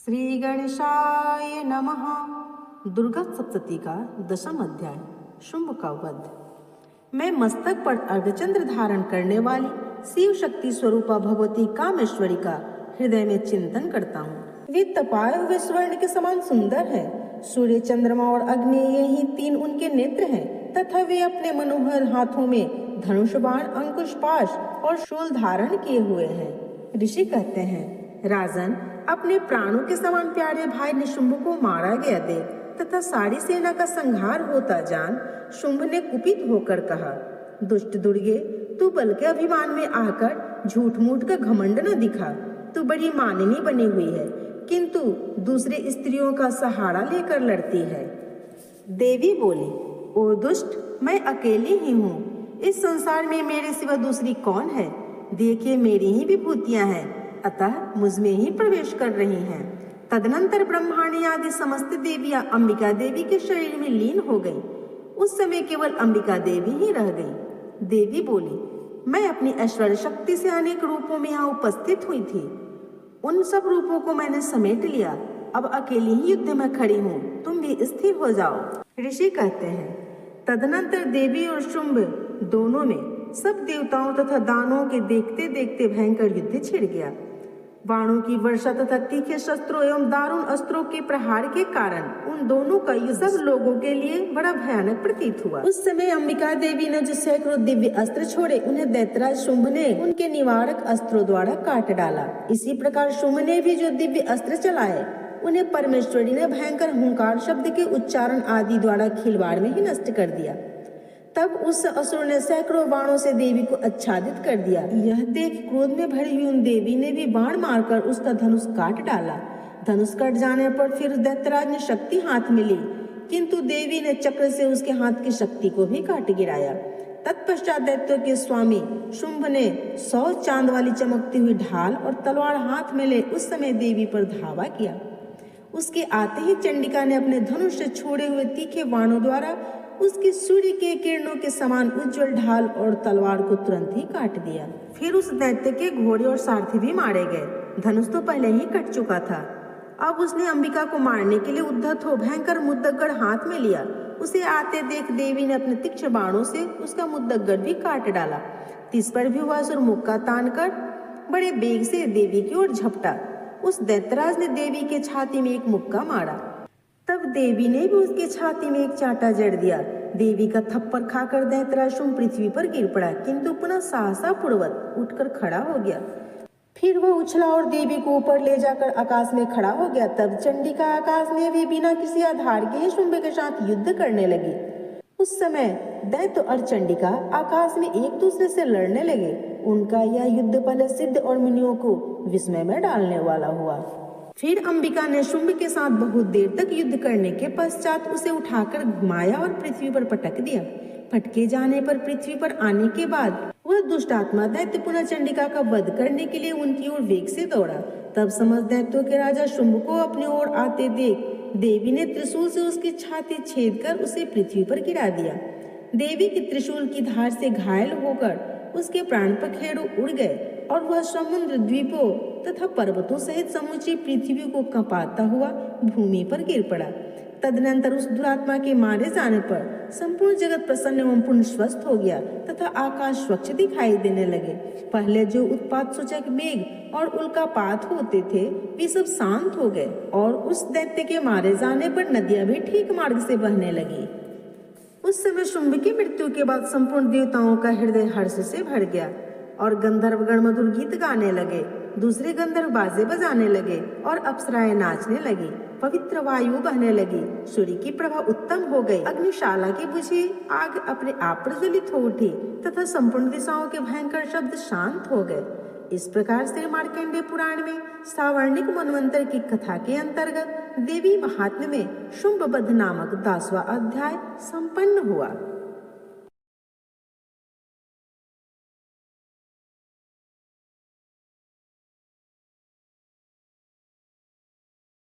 श्री गणेशाय नमः। दुर्गा सप्तती का 10वां अध्याय, शुंभ का वध। मैं मस्तक पर अर्धचंद्र धारण करने वाली शिव शक्ति स्वरूपा भगवती कामेश्वरी का हृदय में चिंतन करता हूँ। वे तपाए हुए स्वर्ण के समान सुंदर है। सूर्य, चंद्रमा और अग्नि, यही तीन उनके नेत्र हैं तथा वे अपने मनोहर हाथों में धनुष बाण, अंकुश, पाश और शूल धारण किए हुए हैं। ऋषि कहते हैं, राजन, अपने प्राणों के समान प्यारे भाई निशुंभ को मारा गया देख तथा सारी सेना का संहार होता जान शुंभ ने कुपित होकर कहा, दुष्ट दुर्गे, तू बल के अभिमान में आकर झूठ मूठ का घमंड न दिखा। तू बड़ी माननी बनी हुई है, किंतु दूसरे स्त्रियों का सहारा लेकर लड़ती है। देवी बोली, ओ दुष्ट, मैं अकेली ही हूँ। इस संसार में मेरे सिवा दूसरी कौन है? देखिए, मेरी ही विभूतियां हैं, अतः मुझ में ही प्रवेश कर रही हैं। तदनंतर ब्रह्माणी आदि समस्त देवियां अंबिका देवी के शरीर में लीन हो गई। उस समय केवल अंबिका देवी ही रह गई। देवी बोली, मैं अपनी ऐश्वर्य शक्ति से अनेक रूपों में यहाँ उपस्थित हुई थी। उन सब रूपों को मैंने समेट लिया। अब अकेली ही युद्ध में खड़ी हूँ, तुम भी स्थिर हो जाओ। ऋषि कहते हैं, तदनंतर देवी और शुंभ दोनों में सब देवताओं तथा दानवों के देखते देखते भयंकर युद्ध छिड़ गया। बाणों की वर्षा तथा तीखे शस्त्रों एवं दारुण अस्त्रों के प्रहार के कारण उन दोनों का युद्ध सब लोगों के लिए बड़ा भयानक प्रतीत हुआ। उस समय अंबिका देवी ने जो सैकड़ों दिव्य अस्त्र छोड़े, उन्हें दैत्यराज शुंभ ने उनके निवारक अस्त्रों द्वारा काट डाला। इसी प्रकार शुंभ ने भी जो दिव्य अस्त्र चलाए, उन्हें परमेश्वरी ने भयंकर हुंकार शब्द के उच्चारण आदि द्वारा खिलवाड़ में ही नष्ट कर दिया। तब उस असुर ने सैकड़ों बाणों से देवी को आच्छादित कर दिया। यह देख क्रोध में भरी हुई उन देवी ने भी बाण मारकर उसका धनुष काट डाला। धनुष कट जाने पर फिर दैत्यराज ने शक्ति हाथ में ली, किंतु देवी ने चक्र से उसके हाथ की शक्ति को भी काट गिराया। तत्पश्चात दैत्यों के स्वामी शुंभ ने 100 चांद वाली चमकती हुई ढाल और तलवार हाथ में ले उस समय देवी पर धावा किया। उसके आते ही चंडिका ने अपने धनुष से छोड़े हुए तीखे बाणों द्वारा उसकी सूर्य के किरणों के समान उज्जवल ढाल और तलवार को तुरंत ही काट दिया। फिर उस दैत्य के घोड़े और सारथी भी मारे गए। धनुष तो पहले ही कट चुका था। अब उसने अंबिका को मारने के लिए उद्धत हो भयंकर मुद्दगड़ हाथ में लिया। उसे आते देख देवी ने अपने तीक्ष्ण बाणों से उसका मुद्दगड़ भी काट डाला। तिस पर भी वह असुर मुक्का तान कर बड़े बेग से देवी की ओर झपटा। उस दैत्यराज ने देवी के छाती में एक मुक्का मारा। तब देवी ने भी उसके छाती में एक चांटा जड़ दिया। देवी का थप्पड़ खाकर दैत्यराज शुंभ पृथ्वी पर गिर पड़ा, किंतु पुनः सहसा पूर्वत उठकर खड़ा हो गया। फिर वह उछला और देवी को ऊपर ले जाकर आकाश में खड़ा हो गया। तब चंडिका आकाश में भी बिना किसी आधार के शुंभ के साथ युद्ध करने लगी। उस समय दैत्य और चंडिका आकाश में एक दूसरे से लड़ने लगे। उनका यह युद्ध पहले सिद्ध और मुनियों को विस्मय में डालने वाला हुआ। फिर अंबिका ने शुंभ के साथ बहुत देर तक युद्ध करने के पश्चात उसे उठाकर घुमाया और पृथ्वी पर पटक दिया। पटके जाने पर पृथ्वी पर आने के बाद वह दुष्ट आत्मा दैत्य पुनः चंडिका का वध करने के लिए उनकी ओर वेग से दौड़ा। तब समस्त दैत्यों के राजा शुंभ को अपने ओर आते देख देवी ने त्रिशूल से उसकी छाती छेद कर उसे पृथ्वी पर गिरा दिया। देवी की त्रिशूल की धार से घायल होकर उसके प्राण पखेरु उड़ गए और वह समुद्र, द्वीपों तथा पर्वतों सहित समूची पृथ्वी को कंपाता हुआ भूमि पर गिर पड़ा। तदनंतर उस दुरात्मा के मारे जाने पर संपूर्ण जगत प्रसन्न एवं पूर्ण स्वस्थ हो गया तथा आकाश स्वच्छ दिखाई देने लगे। पहले जो उत्पात सूचक मेघ और उल्कापात होते थे, वे सब शांत हो गए और उस दैत्य के मारे जाने पर नदियां भी ठीक मार्ग से बहने लगी। उस समय शुंभ की मृत्यु के बाद संपूर्ण देवताओं का हृदय हर्ष से भर गया और गंधर्वगण मधुर गीत गाने लगे। दूसरे गंधर्व बाजे बजाने लगे और अप्सराएं नाचने लगी। पवित्र वायु बहने लगी। सूर्य की प्रभा उत्तम हो गई। अग्निशाला की बुझी आग अपने आप प्रज्वलित हो उठी तथा संपूर्ण दिशाओं के भयंकर शब्द शांत हो गए। इस प्रकार से मार्कंडेय पुराण में सावर्णिक मनवंतर की कथा के अंतर्गत देवी महात्म्य में शुंभ वध नामक 10वां अध्याय संपन्न हुआ।